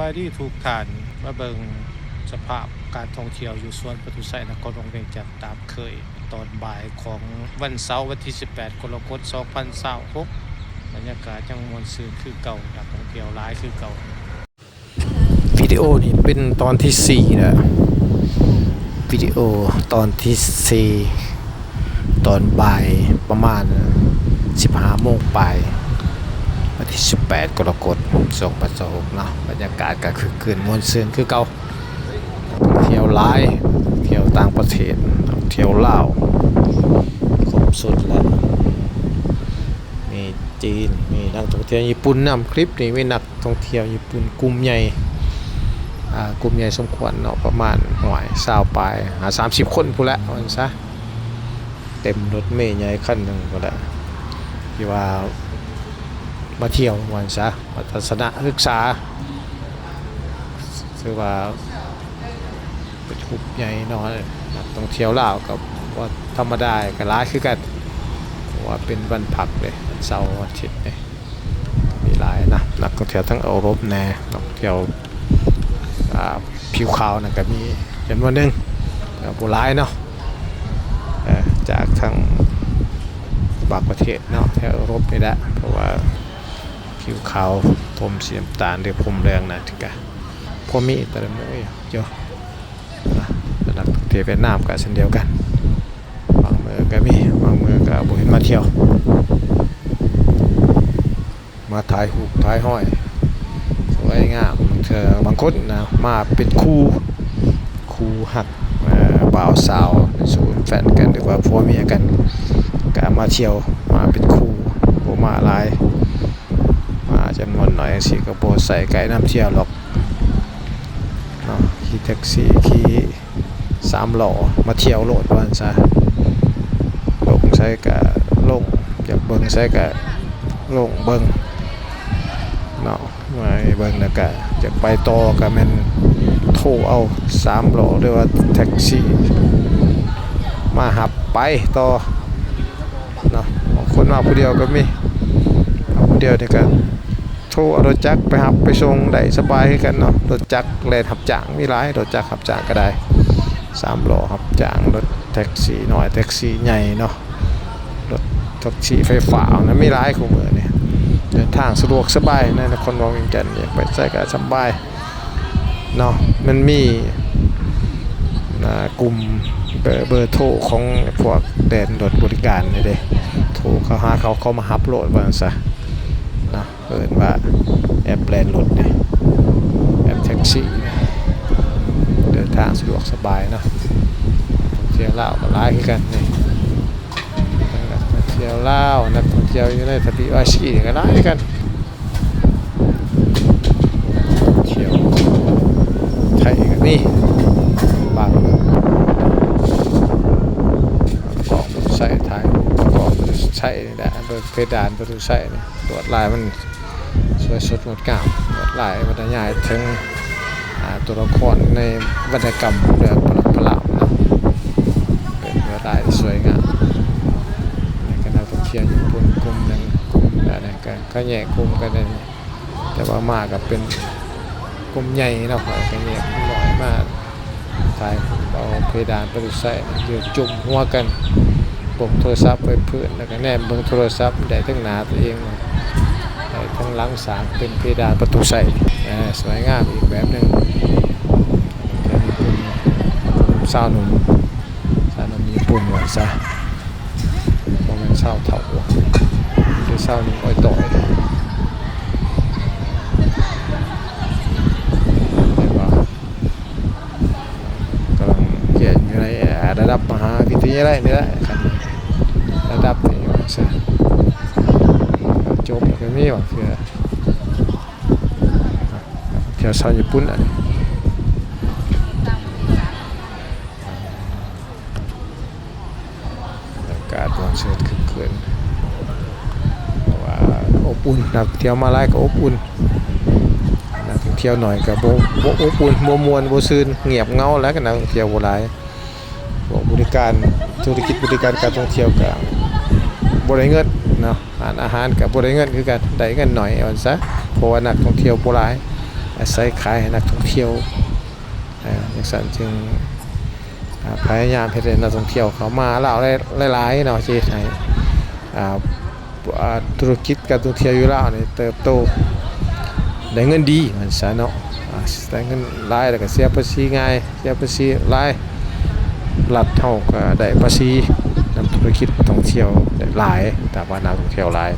ายดีทุกท่านมาเบิ่งสภาพการท่องเที่ยวอยู่สวนปทุไสนครหลวงเวียงจันทน์ตามเคยตอนบ่ายของวันเสาร์วันที่18กรกฎาคม2026บรรยากาศยังมวลซื่นคือเก่านักท่องเที่ยวหลายคือเก่าวิดีโอนี้เป็นตอนที่4แล้ววิดีโอตอนที่4ตอนบ่ายประมาณ15 โมงปลายวันที่18กรกฎาคม2026เนาะบรรยากาศก็คือคืนมวลซื่นคือเก่าเที่ยวหลายเที่ยวต่างประเทศเที่ยวลาวครบสุดแล้วมีจีนมีนักท่องเที่ยวญี่ปุ่นนำคลิปนี้มีนักท่องเที่ยวญี่ปุ่นกลุ่มใหญ่กลุ่มใหญ่สมควรเนาะประมาณ20ปลาย30 คนพู้นแหละว่าซะเต็มรถเมล์ใหญ่คันนึงก็ได้ที่ว่ามาเที่ยววันซะทัศนศึกษาคือว่าเป็นกลุ่มใหญ่เนาะนักท่องเที่ยวลาวกับว่าธรรมดาก็หลายคือกันว่าเป็นวันพักเลยวันเสาร์วันอาทิตย์นี่มีหลายนะนักท่องเที่ยวทั้งยุโรปแน่นักท่องเที่ยวผิวขาวนะก็มีจำนวนหนึ่งโบราณเนาะจากทางบางประเทศเนาะแถวยุโรปนี่แหละเพราะว่าผิวขาวผมสีน้ำตาลหรือผมแดงนะที่กะพอมีแต่ละมื้อเยอะนักท่องเที่ยวเวียดนามก็เช่นเดียวกันบางมื้อก็มีบางมื้อก็บ่เห็นมาเที่ยวมาถ่ายรูปถ่ายห้อยสวยงามบางคนนะมาเป็นคู่หักบ่าวสาวเป็นสูนแฟนกันหรือว่าผัวเมียกันก็มาเที่ยวมาเป็นคู่บ่มาหลายมาจำนวนหน่อยสิก็บ่ใส่ไก่น้ำเที่ยวหรอกเนาะขี่แท็กซี่ขี่3 ล้อมาเที่ยวโลดว่าซั่นซะลงใส่ก็ลงอยากเบิ่งใส่ก็ลงเบิ่งเนาะมาเบิ่งแล้วก็จะไปต่อก็แม่นโทรเอา3 ล้อหรือว่าแท็กซี่มาหับไปต่อเนาะคนมาผู้เดียวก็มีผู้เดียวนี่ก็โทรเอารถจักรไปหับไปส่งได้สบายคือกันเนาะรถจักรแล่นหับจ้างมีหลายรถจักรหับจ้างก็ได้3 ล้อหับจ้างรถแท็กซี่น้อยแท็กซี่ใหญ่เนาะรถแท็กซี่ไฟฟ้านะมีหลายคู่มื้อนี่เดินทางสะดวกสบายในนครหลวงเวียงจันทน์อยากไปใช้ก็สบายเนาะมันมีกลุ่มเบอร์โทรของพวกแดนรถบริการนี่เด้โทรเข้าหาเขามาฮับโหลดว่าซะนะเอิ้นว่าแอปแลนรถนี่แอปแท็กซี่เดินทางสะดวกสบายเนาะเที่ยวลาวก็หลายคือกันนี่นักเที่ยวลาวนักท่องเที่ยวอยู่ในทวีปอาชีก็หลายคือกันเที่ยวไทยก็มีบางของใส่ไทยของใช้นี่แหละเบิกเพดานประตูใส่นี่ตรวจลายมันสวยสดงดงามตรวจลายบรรยายถึงตัวละครในวรรณกรรมเรื่องพระเนาะเป็นลายที่สวยงามในคณะท่องเที่ยวญี่ปุ่นกลุ่มหนึ่งอะไรกันก็แยกกลุ่มกันเลยแต่ว่ามากับเป็นกลุ่มใหญ่เนาะก็แยกน้อยมากถ่ายเอาเพดานประตูใส่ยืนจุ่มหัวกันปกโทรศัพท์ไว้พื้นแล้วก็แนมเบิ่งโทรศัพท์ได้ทั้งหน้าตัวเองได้ทั้งหลังสางเป็นเพดานประตูใส่สวยงามอีกแบบนึงสาวหนุ่มญี่ปุ่นว่าซะบ่แม่นสาวเฒ่าหรือสาวนุ่มอ้อยต่อยกำลังเรียนอยู่ในระดับมหาวิทยาลัยนี่แหละครับระดับนี้ว่าซะจบแล้วก็มีว่าคือเที่ยวชาวญี่ปุ่นอันนี้อากาศร้อนเชิดขึ้นเพราะว่าอบอุ่นนักเที่ยวมาหลายก็อบอุ่นนักเที่ยวหน่อยก็บ่อบอุ่นบ่ม่วนบ่ซื่นเงียบเงาแล้วก็นักเที่ยวบ่หลายบริการธุรกิจบริการการท่องเที่ยวก็บ่ได้เงินเนาะอาหารก็บ่ได้เงินคือกันได้เงินหน่อยเอาซะเพราะว่านักท่องเที่ยวบ่หลาย อาศัยขายให้นักท่องเที่ยวอย่างนั้นจึงพยายามให้นักท่องเที่ยวเขามาลาวหลายๆเนาะที่ให้ธุรกิจการท่องเที่ยวอยู่ลาวนี่เติบโตได้เงินดีมันซะเนาะได้เงินหลายแล้วก็เสียภาษีง่ายเสียภาษีหลายรัฐเฮาก็ได้ภาษีนำธุรกิจท่องเที่ยวได้หลายแต่ว่านักท่องเที่ยวหลาย